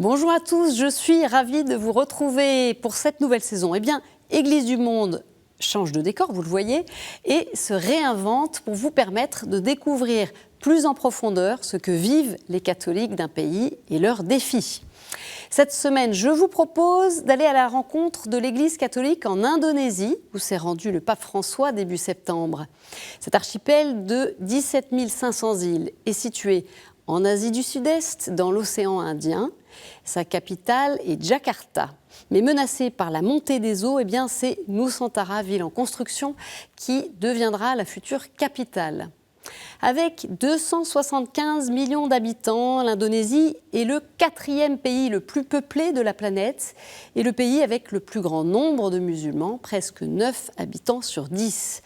Bonjour à tous, je suis ravie de vous retrouver pour cette nouvelle saison. Eh bien, Église du Monde change de décor, vous le voyez, et se réinvente pour vous permettre de découvrir plus en profondeur ce que vivent les catholiques d'un pays et leurs défis. Cette semaine, je vous propose d'aller à la rencontre de l'Église catholique en Indonésie, où s'est rendu le pape François début septembre. Cet archipel de 17 500 îles est situé en Asie du Sud-Est, dans l'océan Indien. Sa capitale est Jakarta. Mais menacée par la montée des eaux, eh bien, c'est Nusantara, ville en construction, qui deviendra la future capitale. Avec 275 millions d'habitants, l'Indonésie est le 4e pays le plus peuplé de la planète et le pays avec le plus grand nombre de musulmans, presque 9 habitants sur 10.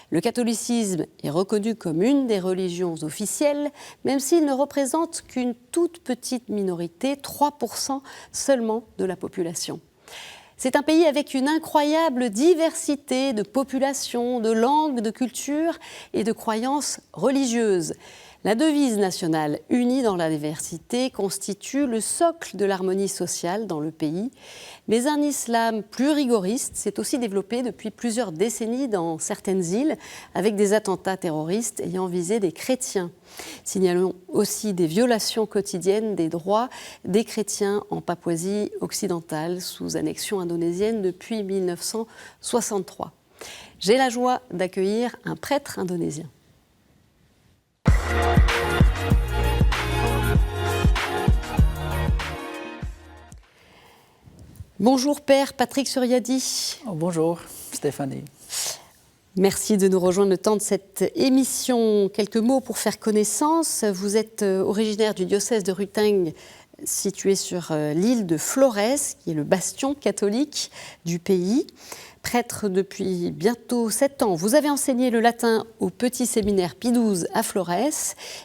Le catholicisme est reconnu comme une des religions officielles, même s'il ne représente qu'une toute petite minorité, 3% seulement de la population. C'est un pays avec une incroyable diversité de populations, de langues, de cultures et de croyances religieuses. La devise nationale « Unie dans la diversité » constitue le socle de l'harmonie sociale dans le pays. Mais un islam plus rigoriste s'est aussi développé depuis plusieurs décennies dans certaines îles, avec des attentats terroristes ayant visé des chrétiens. Signalons aussi des violations quotidiennes des droits des chrétiens en Papouasie occidentale, sous annexion indonésienne depuis 1963. J'ai la joie d'accueillir un prêtre indonésien. Bonjour Père Patrick Suryadi. Bonjour Stéphanie. Merci de nous rejoindre le temps de cette émission. Quelques mots pour faire connaissance. Vous êtes originaire du diocèse de Ruteng, situé sur l'île de Flores, qui est le bastion catholique du pays. Prêtre depuis bientôt 7 ans, vous avez enseigné le latin au petit séminaire Pie XII à Flores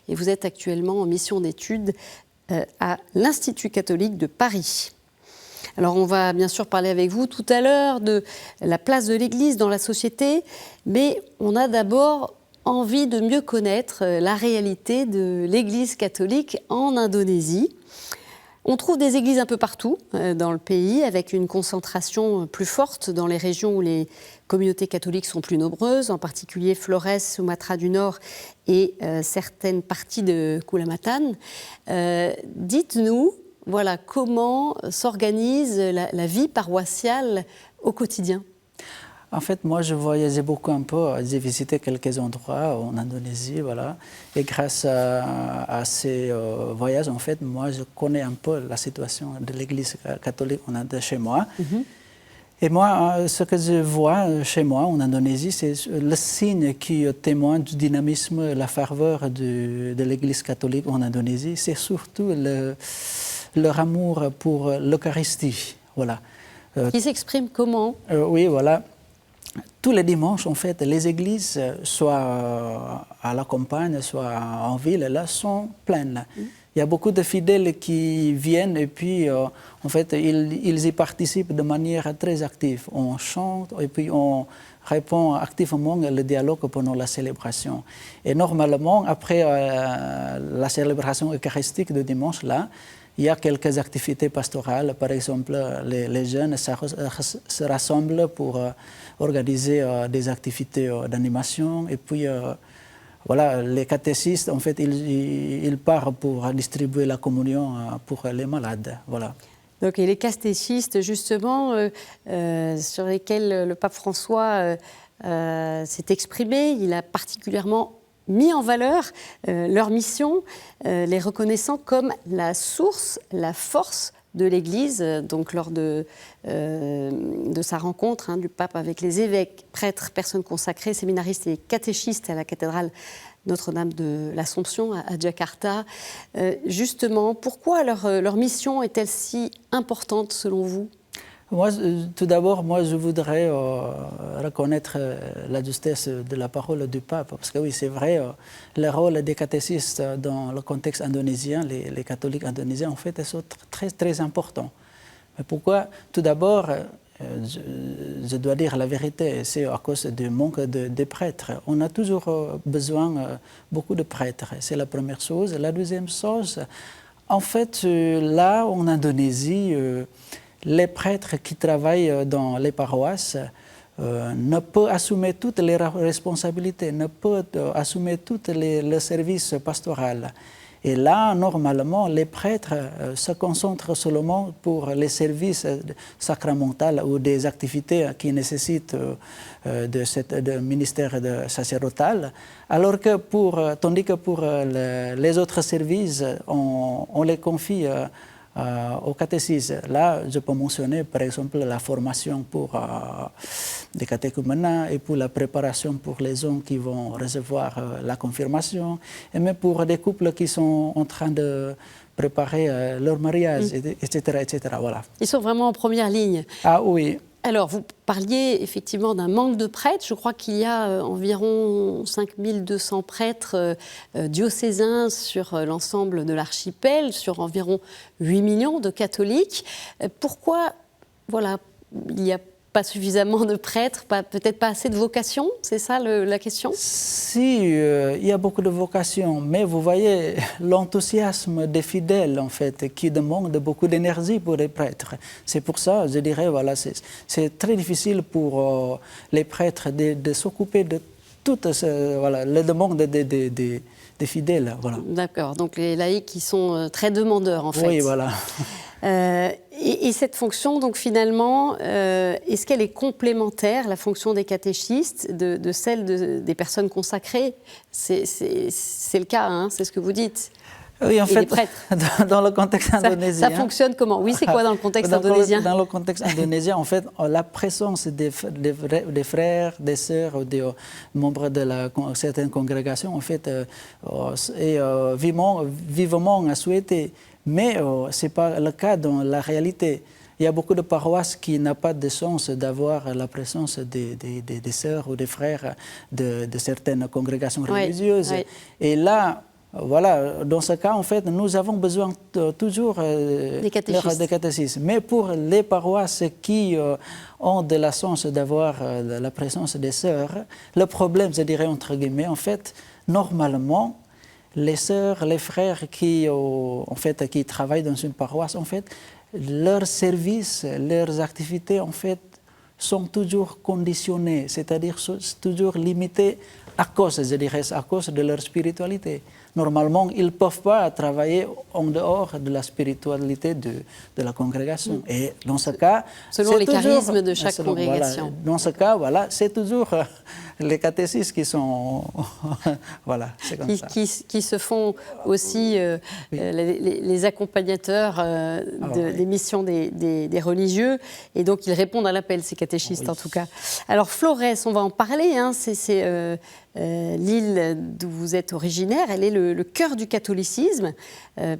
et vous êtes actuellement en mission d'études à l'Institut catholique de Paris. Alors on va bien sûr parler avec vous tout à l'heure de la place de l'Église dans la société, mais on a d'abord envie de mieux connaître la réalité de l'Église catholique en Indonésie. On trouve des églises un peu partout dans le pays, avec une concentration plus forte dans les régions où les communautés catholiques sont plus nombreuses, en particulier Flores, Sumatra du Nord et certaines parties de Kulamatan. Dites-nous, voilà, comment s'organise la vie paroissiale au quotidien? En fait, moi, je voyageais beaucoup un peu. J'ai visité quelques endroits en Indonésie, voilà. Et grâce à ces voyages, en fait, moi, je connais un peu la situation de l'Église catholique chez moi. Et moi, ce que je vois chez moi en Indonésie, c'est le signe qui témoigne du dynamisme, la ferveur de l'Église catholique en Indonésie. C'est surtout leur amour pour l'Eucharistie, voilà. Qui s'exprime comment? Oui, voilà. Tous les dimanches, en fait, les églises, soit à la campagne, soit en ville, là, sont pleines. Il y a beaucoup de fidèles qui viennent et puis, en fait, ils y participent de manière très active. On chante et puis on répond activement au dialogue pendant la célébration. Et normalement, après la célébration eucharistique de dimanche, là, il y a quelques activités pastorales. Par exemple, les jeunes se rassemblent pour organiser des activités d'animation. Et puis, voilà, les catéchistes, en fait, ils partent pour distribuer la communion pour les malades. Voilà. Donc, et les catéchistes, justement, sur lesquels le pape François s'est exprimé, il a particulièrement mis en valeur leur mission, les reconnaissant comme la source, la force de l'Église, donc lors de sa rencontre du pape avec les évêques, prêtres, personnes consacrées, séminaristes et catéchistes à la cathédrale Notre-Dame de l'Assomption à Jakarta. Justement, pourquoi leur mission est-elle si importante selon vous ? Moi, tout d'abord, je voudrais reconnaître la justesse de la parole du pape, parce que oui, c'est vrai, le rôle des catéchistes dans le contexte indonésien, les catholiques indonésiens, en fait, sont très, très importants. Mais pourquoi? Tout d'abord, je dois dire la vérité, c'est à cause du manque de prêtres. On a toujours besoin beaucoup de prêtres, c'est la première chose. La deuxième chose, En fait, là, en Indonésie, les prêtres qui travaillent dans les paroisses ne peuvent assumer toutes les responsabilités, ne peuvent assumer tous les services pastoraux. Et là, normalement, les prêtres se concentrent seulement pour les services sacramentaux ou des activités qui nécessitent de ministère sacerdotal, alors que tandis que pour les autres services, on les confie au catéchisme. Là, je peux mentionner par exemple la formation pour des catéchumènes et pour la préparation pour les hommes qui vont recevoir la confirmation, et même pour des couples qui sont en train de préparer leur mariage, etc., etc. Voilà. Ils sont vraiment en première ligne. Ah oui. Alors, vous parliez effectivement d'un manque de prêtres. Je crois qu'il y a environ 5200 prêtres diocésains sur l'ensemble de l'archipel, sur environ 8 millions de catholiques. Pourquoi, voilà, il n'y a pas suffisamment de prêtres, peut-être pas assez de vocations? C'est ça la question? Si, il y a beaucoup de vocations, mais vous voyez l'enthousiasme des fidèles, en fait, qui demande beaucoup d'énergie pour les prêtres. C'est pour ça, je dirais, voilà, c'est très difficile pour les prêtres de s'occuper de toutes les demandes des fidèles. Voilà. D'accord, donc les laïcs qui sont très demandeurs, en fait. Oui, voilà. Et cette fonction, donc finalement, est-ce qu'elle est complémentaire, la fonction des catéchistes, de celle des personnes consacrées? C'est le cas, hein, c'est ce que vous dites. Oui, en fait, dans le contexte indonésien. Ça fonctionne comment? Oui, c'est quoi dans le contexte indonésien? Dans le contexte indonésien, en fait, la présence des frères, des sœurs, ou des membres de certaines congrégations, en fait, est vivement souhaitée. Mais ce n'est pas le cas dans la réalité. Il y a beaucoup de paroisses qui n'ont pas de chance d'avoir la présence des sœurs ou des frères de certaines congrégations religieuses. Oui. Et là, voilà, dans ce cas, en fait, nous avons besoin toujours des catéchistes. Mais pour les paroisses qui ont de la chance d'avoir la présence des sœurs, le problème, je dirais entre guillemets, en fait, normalement, les sœurs, les frères qui travaillent dans une paroisse, en fait, leurs services, leurs activités, en fait, sont toujours conditionnés, c'est-à-dire toujours limités à cause de leur spiritualité. Normalement, ils ne peuvent pas travailler en dehors de la spiritualité de la congrégation. Et dans ce cas... Selon les charismes de chaque congrégation. Voilà, dans ce cas, voilà, c'est toujours les catéchistes qui sont... voilà, c'est comme ça. Qui se font aussi les accompagnateurs des missions des religieux. Et donc, ils répondent à l'appel, ces catéchistes, en tout cas. Alors, Flores, on va en parler. Hein, c'est l'île d'où vous êtes originaire. Elle est le cœur du catholicisme,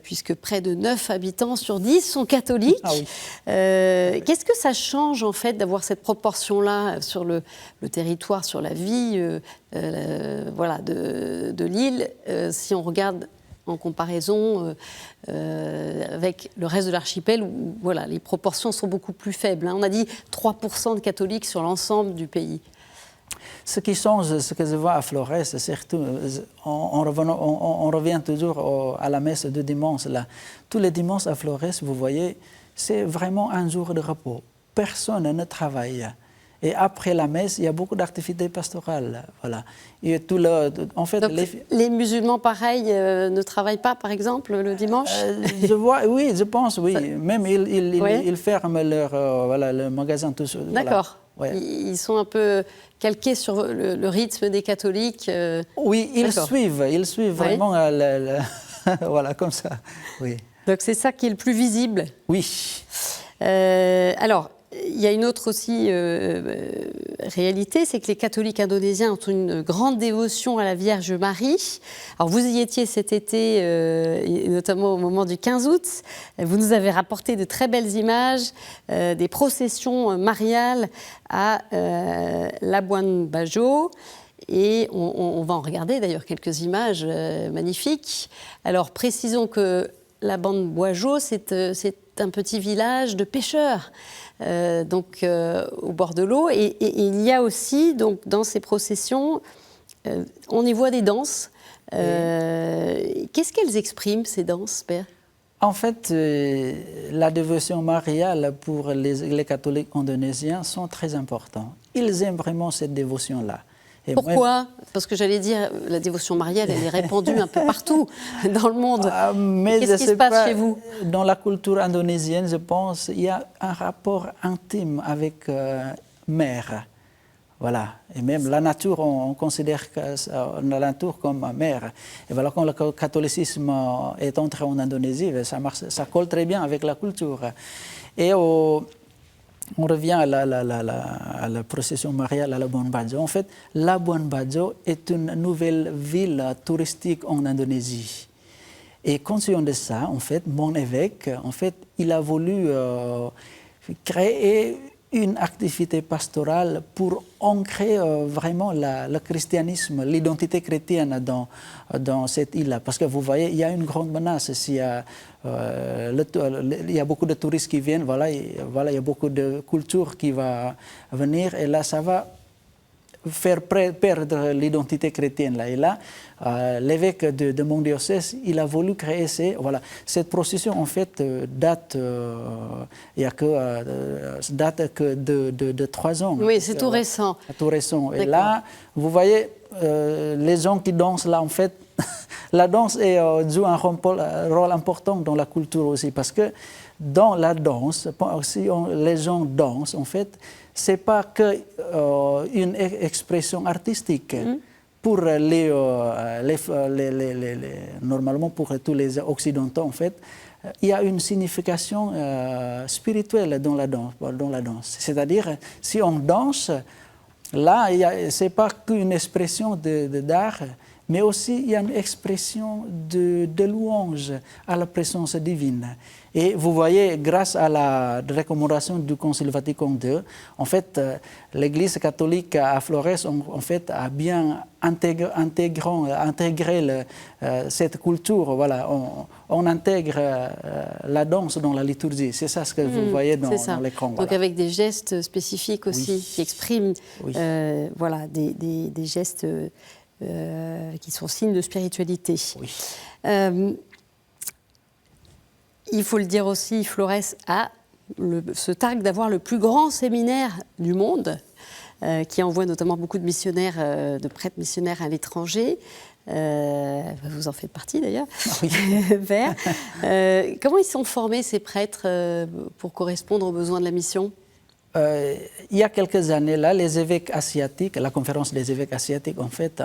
puisque près de 9 habitants sur 10 sont catholiques. Ah oui. Qu'est-ce que ça change, en fait, d'avoir cette proportion-là sur le territoire, sur la vie voilà, de l'île, si on regarde en comparaison avec le reste de l'archipel, où voilà, les proportions sont beaucoup plus faibles. Hein. On a dit 3% de catholiques sur l'ensemble du pays. Ce qui change, ce que je vois à Flores, surtout, on revient toujours à la messe de dimanche. Là. Tous les dimanches à Flores, vous voyez, c'est vraiment un jour de repos. Personne ne travaille. Et après la messe, il y a beaucoup d'activités pastorales. Voilà. Et en fait, donc, les musulmans, pareil, ne travaillent pas, par exemple, le dimanche? Oui, je pense, oui. Même ils ferment leur magasin. D'accord. Voilà. Ouais. Ils sont un peu calqués sur le rythme des catholiques. Oui, ils suivent vraiment voilà, comme ça. Oui. Donc c'est ça qui est le plus visible. Oui. Alors, il y a une autre aussi réalité, c'est que les catholiques indonésiens ont une grande dévotion à la Vierge Marie. Alors vous y étiez cet été, notamment au moment du 15 août. Vous nous avez rapporté de très belles images des processions mariales à Labuan Bajo. Et on va en regarder d'ailleurs quelques images magnifiques. Alors précisons que Labuan Bajo, c'est un petit village de pêcheurs. Au bord de l'eau. Et il y a aussi, donc, dans ces processions, on y voit des danses. Qu'est-ce qu'elles expriment, ces danses, Père? En fait, la dévotion mariale pour les catholiques indonésiens sont très importants. Ils aiment vraiment cette dévotion-là. Et pourquoi? Parce que j'allais dire, la dévotion mariale, elle est répandue un peu partout dans le monde. Qu'est-ce qui se passe chez vous? Dans la culture indonésienne, je pense, il y a un rapport intime avec mère. Voilà. Et même la nature, on considère la nature comme mère. Et voilà, quand le catholicisme est entré en Indonésie, ça colle très bien avec la culture. Et on revient à la procession mariale à Labuan Bajo. En fait, Labuan Bajo est une nouvelle ville touristique en Indonésie. Et conscient de ça, en fait, mon évêque, en fait, il a voulu créer une activité pastorale pour ancrer vraiment le christianisme, l'identité chrétienne dans cette île-là. Parce que vous voyez, il y a une grande menace. Il y a beaucoup de touristes qui viennent, voilà, il y a beaucoup de culture qui va venir, et là, ça va faire perdre l'identité chrétienne. Là. Et là, l'évêque de mon diocèse, il a voulu créer cette procession, en fait, date que de 3 ans. Oui, c'est tout récent. Tout récent. Et là, vous voyez, les gens qui dansent là, en fait, la danse joue un rôle important dans la culture aussi, parce que dans la danse, si les gens dansent, en fait, c'est pas que une expression artistique. Pour normalement pour tous les occidentaux, en fait, il y a une signification spirituelle dans la danse. C'est-à-dire, si on danse, là, c'est pas qu'une expression d'art, mais aussi il y a une expression de louange à la présence divine. Et vous voyez, grâce à la recommandation du Concile Vatican II, en fait, l'Église catholique à Flores, en fait, a bien intégré cette culture. Voilà, on intègre la danse dans la liturgie. C'est ça ce que vous voyez dans l'écran. Donc avec des gestes spécifiques aussi, qui expriment voilà, des gestes qui sont signes de spiritualité. Oui. Il faut le dire aussi, Flores se targue d'avoir le plus grand séminaire du monde, qui envoie notamment beaucoup de missionnaires, de prêtres missionnaires à l'étranger. Vous en faites partie d'ailleurs. Oui. Comment ils sont formés, ces prêtres, pour correspondre aux besoins de la mission? Il y a quelques années, là, les évêques asiatiques, la conférence des évêques asiatiques, en fait,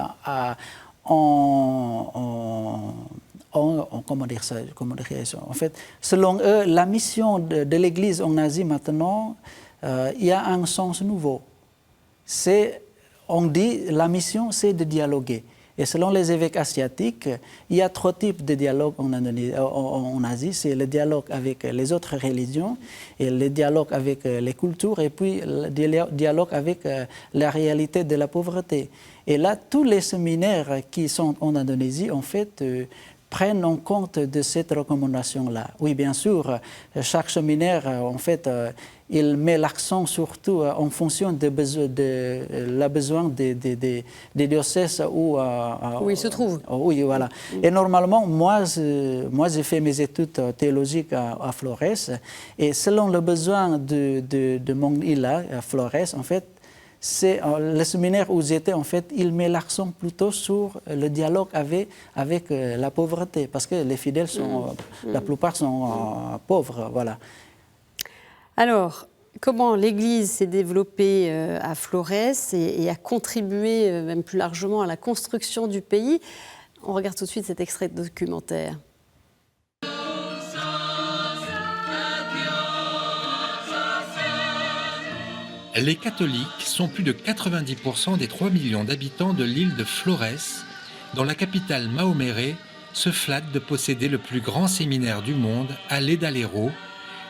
comment dire ça, en fait, selon eux, la mission de l'Église en Asie maintenant, il y a un sens nouveau. On dit la mission, c'est de dialoguer. Et selon les évêques asiatiques, il y a 3 types de dialogue en Asie. C'est le dialogue avec les autres religions, et le dialogue avec les cultures, et puis le dialogue avec la réalité de la pauvreté. Et là, tous les séminaires qui sont en Indonésie, en fait, prennent en compte de cette recommandation-là. Oui, bien sûr, chaque séminaire, en fait, il met l'accent surtout en fonction des besoins des diocèses où il se trouve. Oui, voilà. Et normalement, moi j'ai fait mes études théologiques à Flores, et selon le besoin de mon île, à Flores, en fait, c'est le séminaire où j'étais, en fait, il met l'accent plutôt sur le dialogue avec la pauvreté, parce que les fidèles la plupart sont pauvres, voilà. Alors, comment l'Église s'est développée à Flores et a contribué même plus largement à la construction du pays? On regarde tout de suite cet extrait de documentaire. Les catholiques sont plus de 90% des 3 millions d'habitants de l'île de Flores, dont la capitale Maoméré se flatte de posséder le plus grand séminaire du monde à l'Edalero,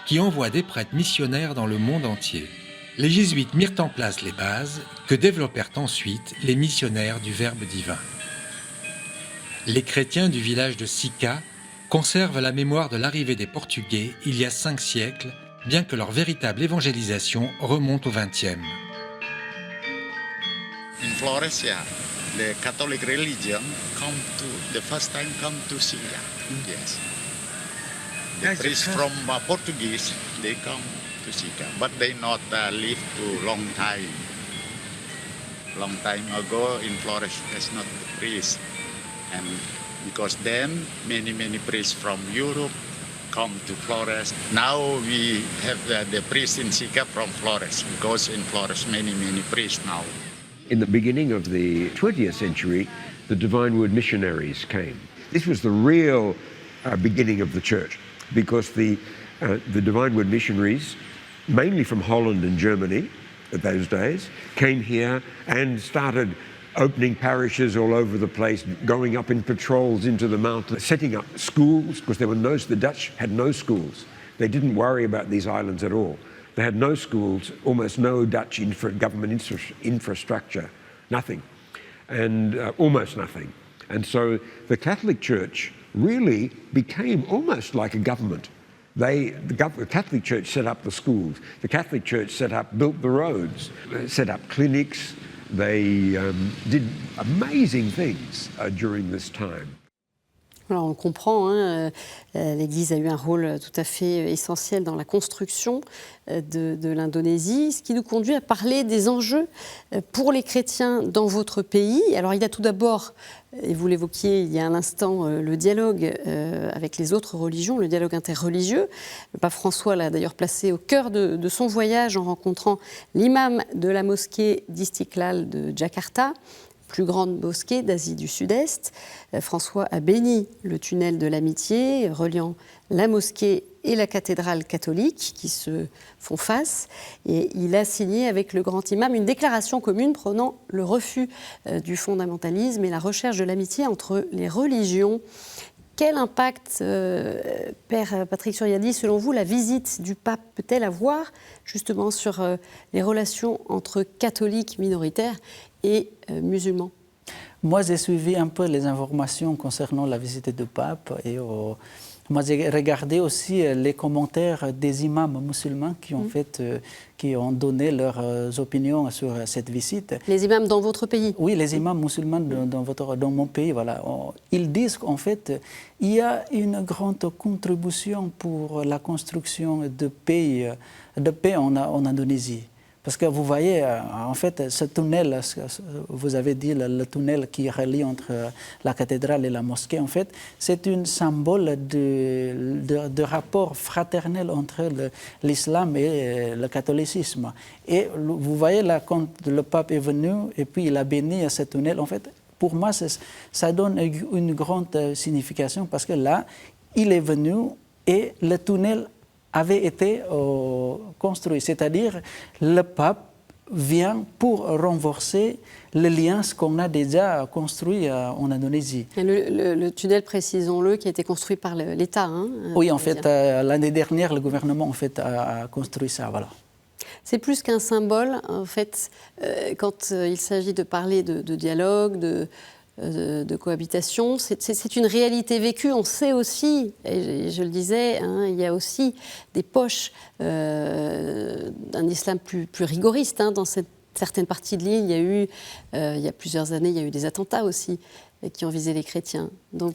qui envoie des prêtres missionnaires dans le monde entier. Les jésuites mirent en place les bases que développèrent ensuite les missionnaires du Verbe divin. Les chrétiens du village de Sica conservent la mémoire de l'arrivée des Portugais il y a 5 siècles, bien que leur véritable évangélisation remonte au XXe. In Flores, the Catholic religion the first time come to Syria. Yes. The priests from Portuguese, they come to Sika, but they not live to long time. Long time ago in Flores, there's not priests, and because then many priests from Europe come to Flores. Now we have the priests in Sika from Flores, because in Flores many priests now. In the beginning of the 20th century, the Divine Word missionaries came. This was the real beginning of the church, because the Divine Word missionaries, mainly from Holland and Germany at those days, came here and started opening parishes all over the place, going up in patrols into the mountains, setting up schools, because the Dutch had no schools. They didn't worry about these islands at all. They had no schools, almost no Dutch government infrastructure, nothing, and almost nothing. And so the Catholic Church really became almost like a government. The Catholic Church set up the schools. The Catholic Church built the roads, set up clinics. They did amazing things during this time. Alors on le comprend, hein, l'Église a eu un rôle tout à fait essentiel dans la construction de l'Indonésie, ce qui nous conduit à parler des enjeux pour les chrétiens dans votre pays. Alors il y a tout d'abord, et vous l'évoquiez il y a un instant, le dialogue avec les autres religions, le dialogue interreligieux. Le pape François l'a d'ailleurs placé au cœur de son voyage en rencontrant l'imam de la mosquée d'Istiklal de Jakarta, plus grande mosquée d'Asie du Sud-Est. François a béni le tunnel de l'amitié reliant la mosquée et la cathédrale catholique qui se font face. Et il a signé avec le grand imam une déclaration commune prônant le refus du fondamentalisme et la recherche de l'amitié entre les religions. Quel impact, Père Patrick Suriadi, selon vous, la visite du pape peut-elle avoir justement sur les relations entre catholiques minoritaires et musulmans? Moi, j'ai suivi un peu les informations concernant la visite du pape et moi, j'ai regardé aussi les commentaires des imams musulmans qui ont donné leurs opinions sur cette visite. Les imams dans votre pays? Oui, les imams musulmans dans mon pays, voilà. Ils disent qu'en fait, il y a une grande contribution pour la construction de paix en Indonésie. Parce que vous voyez, en fait, ce tunnel, vous avez dit le tunnel qui relie entre la cathédrale et la mosquée, en fait, c'est un symbole de rapport fraternel entre l'islam et le catholicisme. Et vous voyez là, quand le pape est venu et puis il a béni ce tunnel, en fait, pour moi, ça donne une grande signification parce que là, il est venu et le tunnel avait été construit, c'est-à-dire le pape vient pour renforcer les liens qu'on a déjà construits en Indonésie. Et le tunnel, précisons-le, qui a été construit par l'État. Hein, oui, en fait, l'année dernière, le gouvernement en fait, a construit ça, voilà. C'est plus qu'un symbole, en fait, quand il s'agit de parler de dialogue, de cohabitation. C'est une réalité vécue. On sait aussi, et je le disais, hein, il y a aussi des poches d'un islam plus rigoriste. Hein, dans certaines parties de l'île, il y a eu, il y a plusieurs années, il y a eu des attentats aussi qui ont visé les chrétiens. Donc,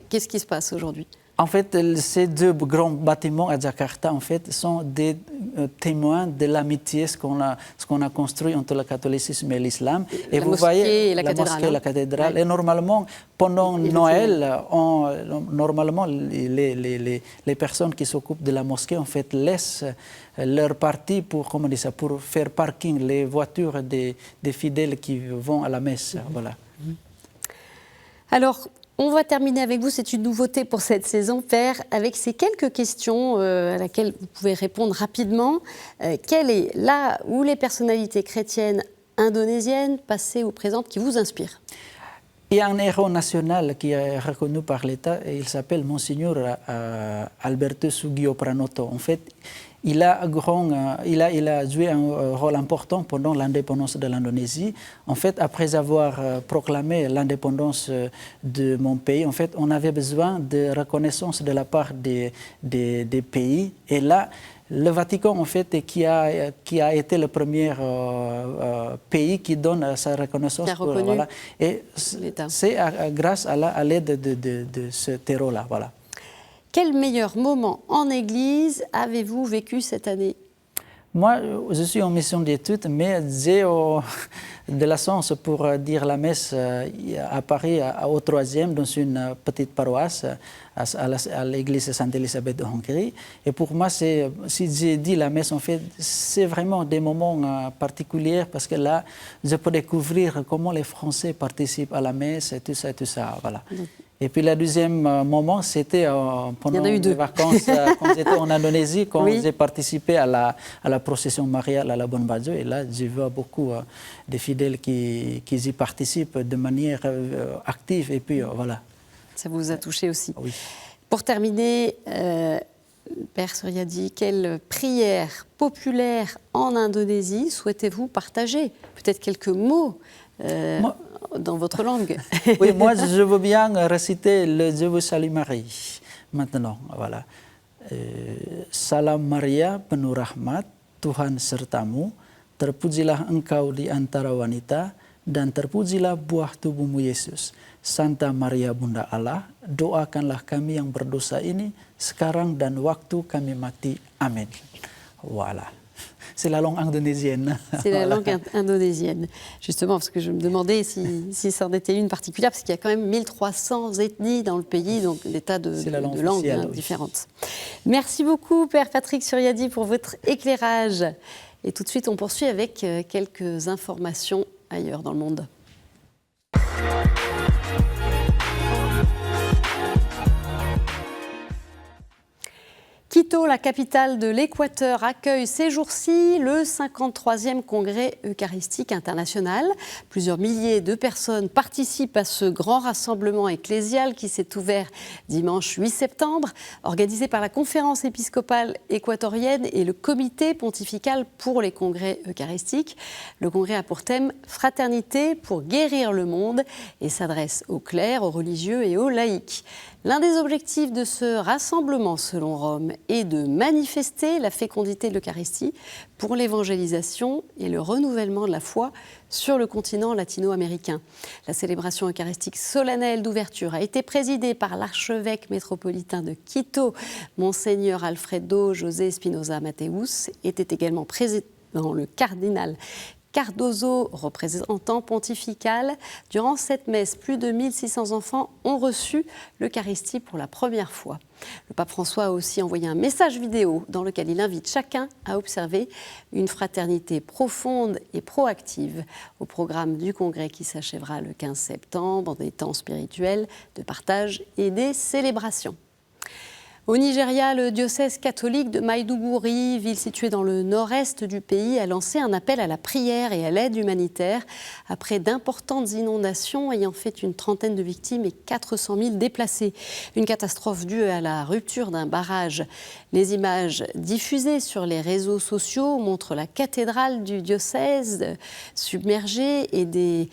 qu'est-ce qui se passe aujourd'hui ? En fait, ces deux grands bâtiments à Jakarta, en fait, sont des témoins de l'amitié, ce qu'on a construit entre le catholicisme et l'islam. Et vous voyez la mosquée et la cathédrale. Ouais. Et normalement, pendant Noël, normalement, les personnes qui s'occupent de la mosquée, en fait, laissent leur partie pour faire parking les voitures des fidèles qui vont à la messe. Voilà. Alors, on va terminer avec vous, c'est une nouveauté pour cette saison, Père, avec ces quelques questions à laquelle vous pouvez répondre rapidement. Quelle est là où les personnalités chrétiennes indonésiennes, passées ou présentes, qui vous inspirent ? Il y a un héros national qui est reconnu par l'État et il s'appelle Monseigneur Alberto Sugio Pranoto. En fait, il a joué un rôle important pendant l'indépendance de l'Indonésie. En fait, après avoir proclamé l'indépendance de mon pays, en fait, on avait besoin de reconnaissance de la part des pays. Et là, le Vatican, en fait, qui a été le premier pays qui donne sa reconnaissance. Voilà. Et c'est grâce à l'aide de ce terreau-là. Voilà. Quel meilleur moment en Église avez-vous vécu cette année? Moi, je suis en mission d'études, mais j'ai de la chance pour dire la messe à Paris, au 3e, dans une petite paroisse, à l'église Sainte-Élisabeth de Hongrie. Et pour moi, si j'ai dit la messe, en fait, c'est vraiment des moments particuliers parce que là, je peux découvrir comment les Français participent à la messe et tout ça, voilà. Et puis le deuxième moment, c'était pendant les vacances, quand j'étais en Indonésie, quand j'ai participé à la procession mariale à la Bonne Bajo. Et là, je vois beaucoup de fidèles qui y participent de manière active. Et puis voilà. Ça vous a touché aussi. Oui. Pour terminer, Père Suryadi, quelle prière populaire en Indonésie souhaitez-vous partager? Peut-être quelques mots dans votre langue. Oui, moi je veux bien réciter le Je vous salue Marie maintenant. Voilà. Salam Maria, penuh rahmat, Tuhan sertamu, terpujilah engkau di antara wanita, dan terpujilah buah tubuhmu Yesus. Santa Maria Bunda Allah, doakanlah kami yang berdosa ini sekarang dan waktu kami mati. Amin. Voilà. C'est la langue indonésienne. C'est la langue indonésienne. Justement, parce que je me demandais si c'en était une particulière, parce qu'il y a quand même 1300 ethnies dans le pays, donc des tas de langues différentes. Merci beaucoup, Père Patrick Suryadi, pour votre éclairage. Et tout de suite, on poursuit avec quelques informations ailleurs dans le monde. Quito, la capitale de l'Équateur, accueille ces jours-ci le 53e congrès eucharistique international. Plusieurs milliers de personnes participent à ce grand rassemblement ecclésial qui s'est ouvert dimanche 8 septembre, organisé par la Conférence épiscopale équatorienne et le Comité pontifical pour les congrès eucharistiques. Le congrès a pour thème « Fraternité pour guérir le monde » et s'adresse aux clercs, aux religieux et aux laïcs. L'un des objectifs de ce rassemblement, selon Rome, est de manifester la fécondité de l'Eucharistie pour l'évangélisation et le renouvellement de la foi sur le continent latino-américain. La célébration eucharistique solennelle d'ouverture a été présidée par l'archevêque métropolitain de Quito, Monseigneur Alfredo José Espinosa Mateus, était également président le cardinal Cardozo, représentant pontifical. Durant cette messe, plus de 1600 enfants ont reçu l'Eucharistie pour la première fois. Le pape François a aussi envoyé un message vidéo dans lequel il invite chacun à observer une fraternité profonde et proactive au programme du congrès qui s'achèvera le 15 septembre, des temps spirituels, de partage et des célébrations. Au Nigeria, le diocèse catholique de Maiduguri, ville située dans le nord-est du pays, a lancé un appel à la prière et à l'aide humanitaire après d'importantes inondations ayant fait une trentaine de victimes et 400 000 déplacés. Une catastrophe due à la rupture d'un barrage. Les images diffusées sur les réseaux sociaux montrent la cathédrale du diocèse submergée et des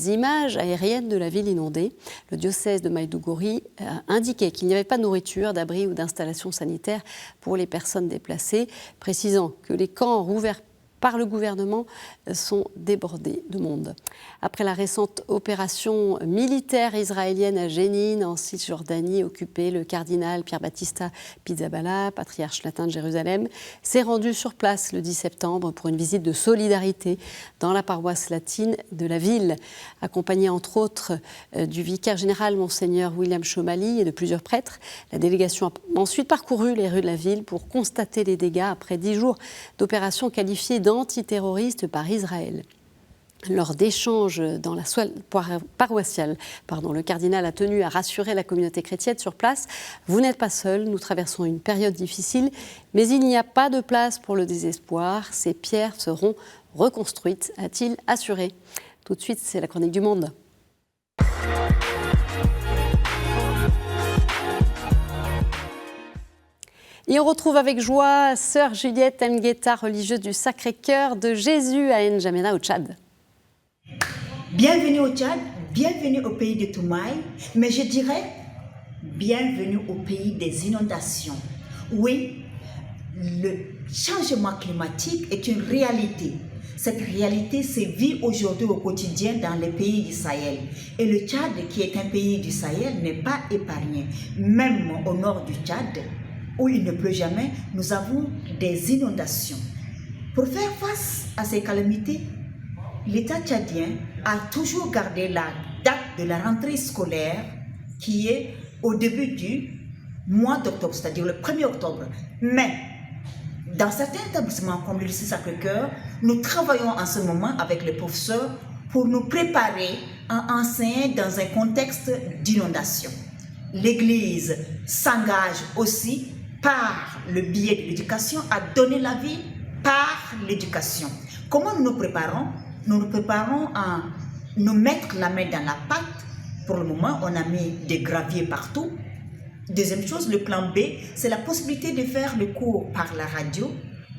images aériennes de la ville inondée. Le diocèse de Maiduguri a indiqué qu'il n'y avait pas de nourriture, d'abri ou d'installations sanitaires pour les personnes déplacées, précisant que les camps rouverts par le gouvernement sont débordés de monde. Après la récente opération militaire israélienne à Jénine, en Cisjordanie, occupée, le cardinal Pierre Battista Pizzaballa, patriarche latin de Jérusalem, s'est rendu sur place le 10 septembre pour une visite de solidarité dans la paroisse latine de la ville, accompagné entre autres du vicaire général Monseigneur William Chomali et de plusieurs prêtres. La délégation a ensuite parcouru les rues de la ville pour constater les dégâts après 10 jours d'opérations qualifiées d'antiterroristes par Israël. Lors d'échanges dans la salle paroissiale, le cardinal a tenu à rassurer la communauté chrétienne sur place. Vous n'êtes pas seuls, nous traversons une période difficile, mais il n'y a pas de place pour le désespoir. Ces pierres seront reconstruites, a-t-il assuré. Tout de suite, c'est la chronique du Monde. Et on retrouve avec joie sœur Juliette Ngueta, religieuse du Sacré-Cœur de Jésus à N'Djamena au Tchad. Bienvenue au Tchad, bienvenue au pays de Toumaï, mais je dirais bienvenue au pays des inondations. Oui, le changement climatique est une réalité. cette réalité se vit aujourd'hui au quotidien dans les pays du Sahel. Et le Tchad, qui est un pays du Sahel, n'est pas épargné. Même au nord du Tchad, où il ne pleut jamais, nous avons des inondations. Pour faire face à ces calamités, l'État tchadien a toujours gardé la date de la rentrée scolaire qui est au début du mois d'octobre, c'est-à-dire le 1er octobre. Mais dans certains établissements comme le lycée Sacré-Cœur, nous travaillons en ce moment avec les professeurs pour nous préparer à enseigner dans un contexte d'inondation. L'Église s'engage aussi par le biais de l'éducation à donner la vie par l'éducation. Comment nous nous préparons? Nous nous préparons à nous mettre la main dans la pâte. Pour le moment, on a mis des graviers partout. Deuxième chose, le plan B, c'est la possibilité de faire le cours par la radio.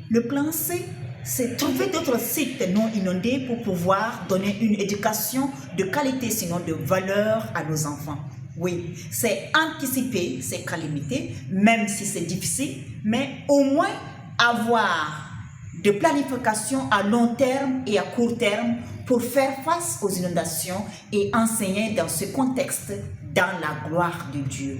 Le plan C, c'est trouver d'autres sites non inondés pour pouvoir donner une éducation de qualité, sinon de valeur à nos enfants. Oui, c'est anticiper ces calamités, même si c'est difficile, mais au moins avoir de planification à long terme et à court terme pour faire face aux inondations et enseigner dans ce contexte dans la gloire de Dieu.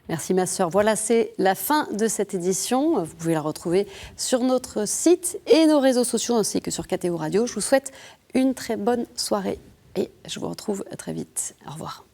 Merci ma sœur. Voilà, c'est la fin de cette édition. Vous pouvez la retrouver sur notre site et nos réseaux sociaux ainsi que sur KTO Radio. Je vous souhaite une très bonne soirée et je vous retrouve très vite. Au revoir.